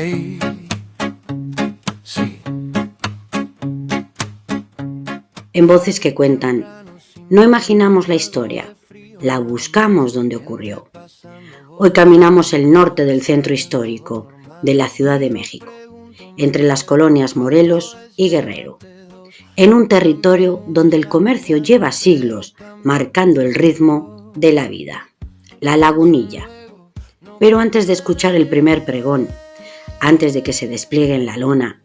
ley. Sí. En Voces que Cuentan, no imaginamos la historia, la buscamos donde ocurrió. Hoy caminamos el norte del centro histórico de la Ciudad de México, entre las colonias Morelos y Guerrero, en un territorio donde el comercio lleva siglos marcando el ritmo de la vida, La Lagunilla. Pero antes de escuchar el primer pregón, antes de que se despliegue en la lona,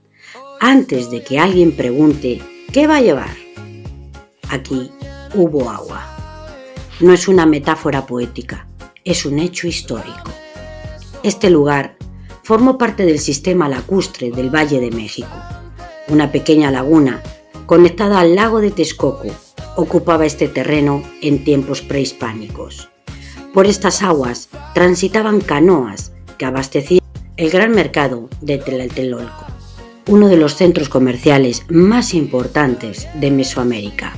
antes de que alguien pregunte ¿qué va a llevar?, aquí hubo agua. No es una metáfora poética, es un hecho histórico. Este lugar formó parte del sistema lacustre del Valle de México. Una pequeña laguna conectada al lago de Texcoco ocupaba este terreno en tiempos prehispánicos. Por estas aguas transitaban canoas que abastecían el gran mercado de Tlatelolco, uno de los centros comerciales más importantes de Mesoamérica.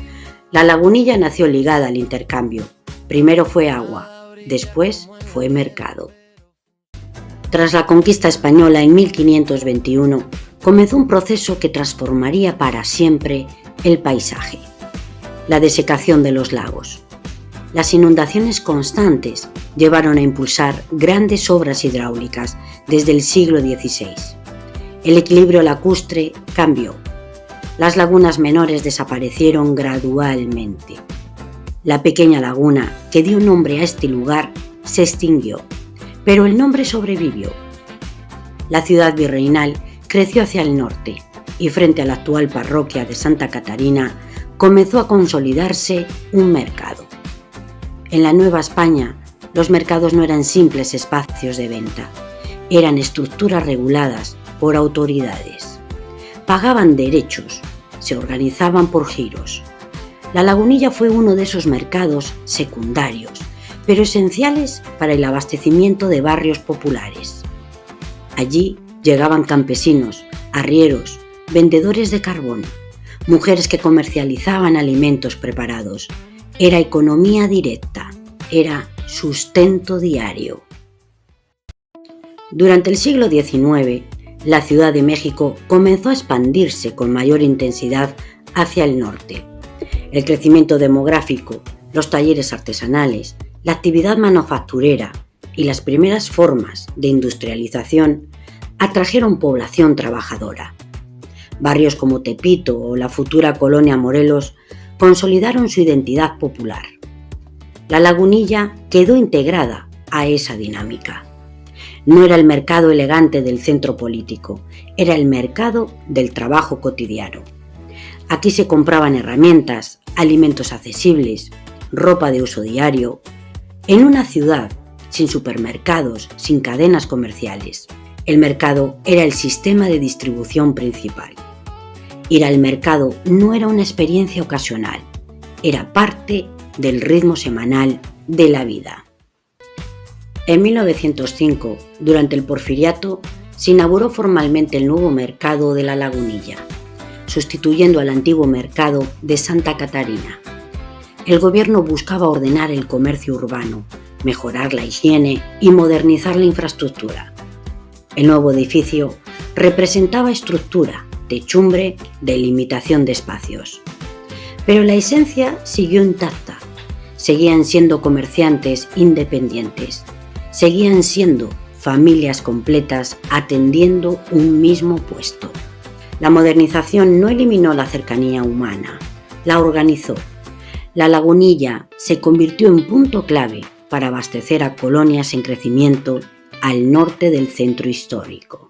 La Lagunilla nació ligada al intercambio. Primero fue agua, después fue mercado. Tras la conquista española en 1521, comenzó un proceso que transformaría para siempre el paisaje. La desecación de los lagos. Las inundaciones constantes llevaron a impulsar grandes obras hidráulicas desde el siglo XVI. El equilibrio lacustre cambió. Las lagunas menores desaparecieron gradualmente. La pequeña laguna que dio nombre a este lugar se extinguió, pero el nombre sobrevivió. La ciudad virreinal creció hacia el norte y frente a la actual parroquia de Santa Catarina comenzó a consolidarse un mercado. En la Nueva España, los mercados no eran simples espacios de venta, eran estructuras reguladas por autoridades. Pagaban derechos, se organizaban por giros. La Lagunilla fue uno de esos mercados secundarios, pero esenciales para el abastecimiento de barrios populares. Allí llegaban campesinos, arrieros, vendedores de carbón, mujeres que comercializaban alimentos preparados. Era economía directa, era sustento diario. Durante el siglo XIX, la Ciudad de México comenzó a expandirse con mayor intensidad hacia el norte. El crecimiento demográfico, los talleres artesanales, la actividad manufacturera y las primeras formas de industrialización atrajeron población trabajadora. Barrios como Tepito o la futura colonia Morelos consolidaron su identidad popular. La Lagunilla quedó integrada a esa dinámica. No era el mercado elegante del centro político, era el mercado del trabajo cotidiano. Aquí se compraban herramientas, alimentos accesibles, ropa de uso diario. En una ciudad sin supermercados, sin cadenas comerciales, el mercado era el sistema de distribución principal. Ir al mercado no era una experiencia ocasional, era parte del ritmo semanal de la vida. En 1905, durante el Porfiriato, se inauguró formalmente el nuevo mercado de La Lagunilla, sustituyendo al antiguo mercado de Santa Catarina. El gobierno buscaba ordenar el comercio urbano, mejorar la higiene y modernizar la infraestructura. El nuevo edificio representaba estructura, techumbre, delimitación de espacios. Pero la esencia siguió intacta. Seguían siendo comerciantes independientes. Seguían siendo familias completas atendiendo un mismo puesto. La modernización no eliminó la cercanía humana, la organizó. La Lagunilla se convirtió en punto clave para abastecer a colonias en crecimiento al norte del centro histórico.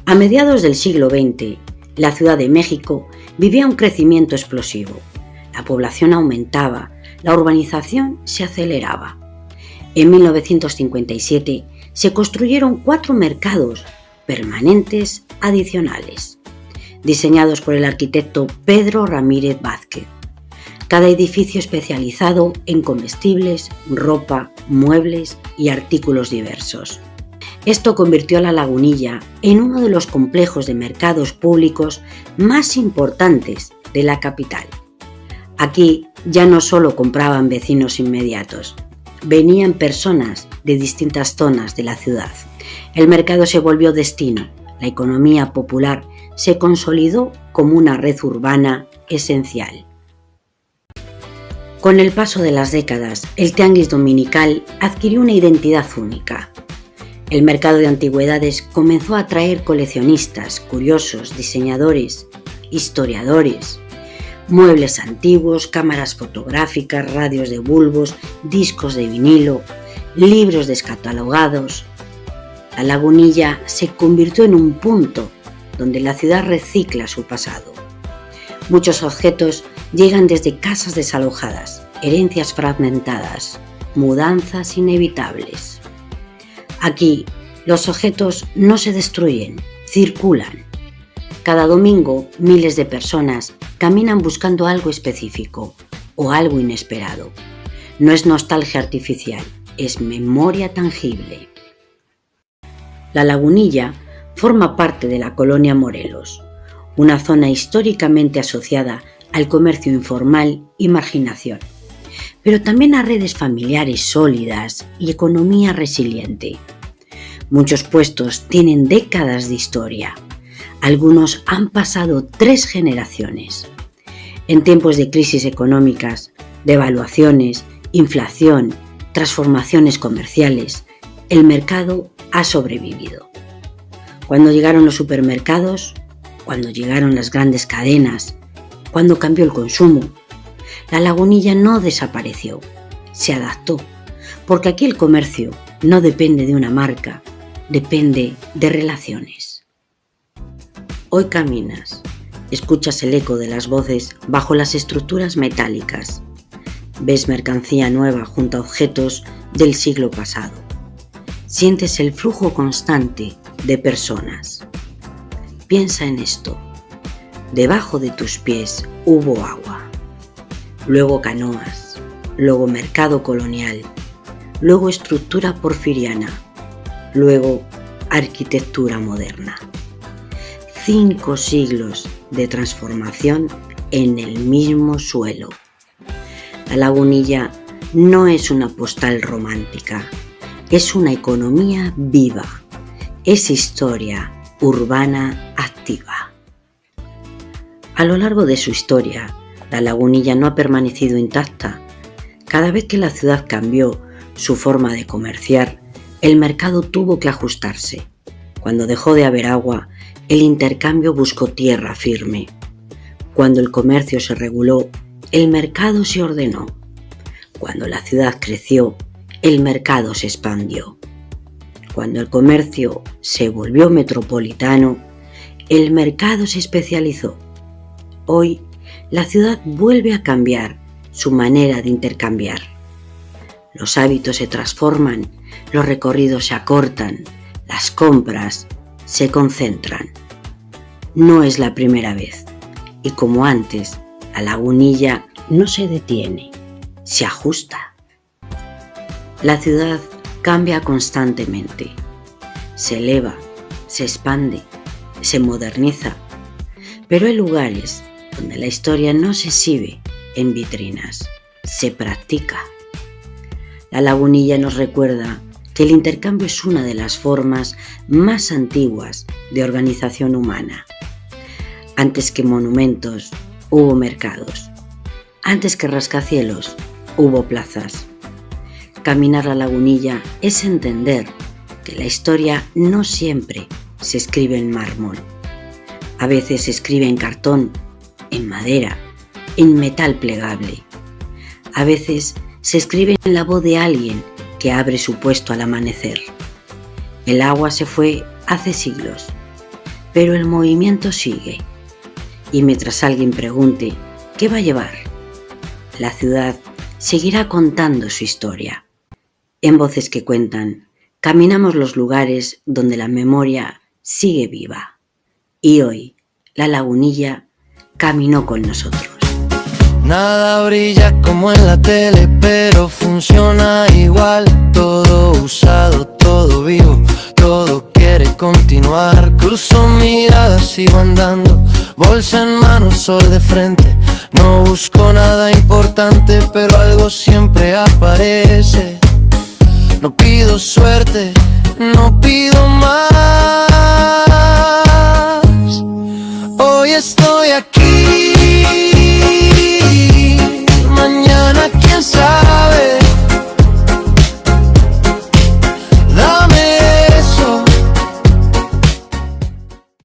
A mediados del siglo XX, la Ciudad de México vivía un crecimiento explosivo. La población aumentaba, la urbanización se aceleraba. En 1957 se construyeron 4 mercados permanentes adicionales, diseñados por el arquitecto Pedro Ramírez Vázquez. Cada edificio especializado en comestibles, ropa, muebles y artículos diversos. Esto convirtió a La Lagunilla en uno de los complejos de mercados públicos más importantes de la capital. Aquí ya no solo compraban vecinos inmediatos, venían personas de distintas zonas de la ciudad. El mercado se volvió destino. La economía popular se consolidó como una red urbana esencial. Con el paso de las décadas, el tianguis dominical adquirió una identidad única. El mercado de antigüedades comenzó a atraer coleccionistas, curiosos, diseñadores, historiadores, muebles antiguos, cámaras fotográficas, radios de bulbos, discos de vinilo, libros descatalogados. La Lagunilla se convirtió en un punto donde la ciudad recicla su pasado. Muchos objetos llegan desde casas desalojadas, herencias fragmentadas, mudanzas inevitables. Aquí, los objetos no se destruyen, circulan. Cada domingo, miles de personas caminan buscando algo específico o algo inesperado. No es nostalgia artificial, es memoria tangible. La Lagunilla forma parte de la colonia Morelos, una zona históricamente asociada al comercio informal y marginación, pero también a redes familiares sólidas y economía resiliente. Muchos puestos tienen décadas de historia. Algunos han pasado 3 generaciones. En tiempos de crisis económicas, devaluaciones, inflación, transformaciones comerciales, el mercado ha sobrevivido. Cuando llegaron los supermercados, cuando llegaron las grandes cadenas, cuando cambió el consumo, la Lagunilla no desapareció, se adaptó, porque aquí el comercio no depende de una marca, depende de relaciones. Hoy caminas, escuchas el eco de las voces bajo las estructuras metálicas, ves mercancía nueva junto a objetos del siglo pasado, sientes el flujo constante de personas. Piensa en esto, debajo de tus pies hubo agua, luego canoas, luego mercado colonial, luego estructura porfiriana, luego arquitectura moderna. 5 siglos de transformación en el mismo suelo. La Lagunilla no es una postal romántica, es una economía viva, es historia urbana activa. A lo largo de su historia, la Lagunilla no ha permanecido intacta. Cada vez que la ciudad cambió su forma de comerciar, el mercado tuvo que ajustarse. Cuando dejó de haber agua, el intercambio buscó tierra firme. Cuando el comercio se reguló, el mercado se ordenó. Cuando la ciudad creció, el mercado se expandió. Cuando el comercio se volvió metropolitano, el mercado se especializó. Hoy, la ciudad vuelve a cambiar su manera de intercambiar. Los hábitos se transforman, los recorridos se acortan, las compras se concentran. No es la primera vez, y como antes, la Lagunilla no se detiene, se ajusta. La ciudad cambia constantemente, se eleva, se expande, se moderniza, pero hay lugares donde la historia no se exhibe en vitrinas, se practica. La Lagunilla nos recuerda que el intercambio es una de las formas más antiguas de organización humana. Antes que monumentos, hubo mercados. Antes que rascacielos, hubo plazas. Caminar la Lagunilla es entender que la historia no siempre se escribe en mármol. A veces se escribe en cartón, en madera, en metal plegable. A veces se escribe en la voz de alguien que abre su puesto al amanecer. El agua se fue hace siglos, pero el movimiento sigue. Y mientras alguien pregunte ¿qué va a llevar?, la ciudad seguirá contando su historia. En Voces que Cuentan, caminamos los lugares donde la memoria sigue viva. Y hoy, la Lagunilla caminó con nosotros. Nada brilla como en la tele, pero funciona igual. Todo usado, todo vivo, todo quiere continuar. Cruzo miradas, sigo andando, bolsa en mano, sol de frente. No busco nada importante, pero algo siempre aparece. No pido suerte, no pido más.